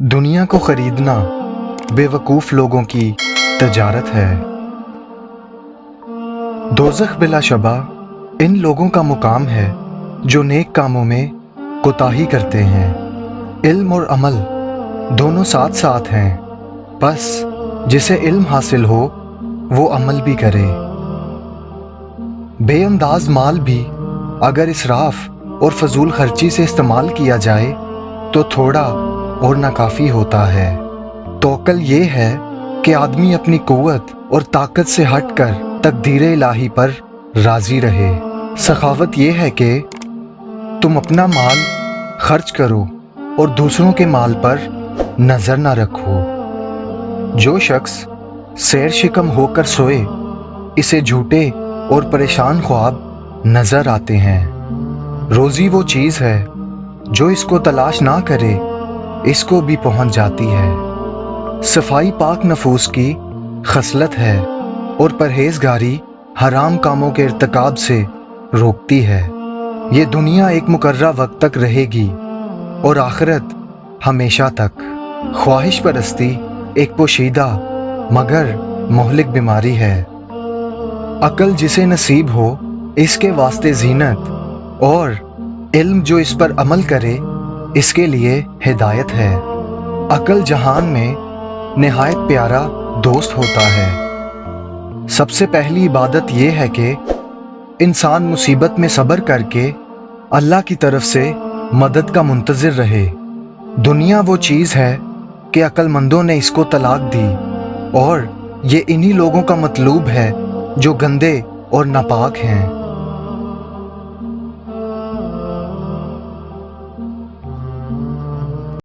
दुनिया को खरीदना बेवकूफ़ लोगों की तजारत है। दोज़ख बिलाशबा इन लोगों का मुकाम है जो नेक कामों में कोताही करते हैं। इल्म और अमल दोनों साथ साथ हैं, बस जिसे इल्म हासिल हो वो अमल भी करे। बेअंदाज माल भी अगर इसराफ और फजूल खर्ची से इस्तेमाल किया जाए तो थोड़ा और नाकाफ़ी होता है। तवक्कुल ये है कि आदमी अपनी कुव्वत और ताकत से हटकर तकदीर इलाही पर राज़ी रहे। सखावत ये है कि तुम अपना माल खर्च करो और दूसरों के माल पर नज़र ना रखो। जो शख्स सैर शिकम होकर सोए इसे झूठे और परेशान ख्वाब नज़र आते हैं। रोज़ी वो चीज़ है जो इसको तलाश ना करे इसको भी पहुंच जाती है। सफाई पाक नफूस की खसलत है और परहेजगारी हराम कामों के इर्तिकाब से रोकती है। ये दुनिया एक मुकर्रा वक्त तक रहेगी और आखिरत हमेशा तक। ख्वाहिश परस्ती एक पोशीदा मगर मोहलिक बीमारी है। अक्ल जिसे नसीब हो इसके वास्ते जीनत और इल्म जो इस पर अमल करे इसके लिए हिदायत है। अक्ल जहान में निहायत प्यारा दोस्त होता है। सबसे पहली इबादत यह है कि इंसान मुसीबत में सब्र करके अल्लाह की तरफ से मदद का मुंतज़िर रहे। दुनिया वो चीज़ है कि अक्लमंदों ने इसको तलाक दी और ये इन्हीं लोगों का मतलूब है जो गंदे और नापाक हैं।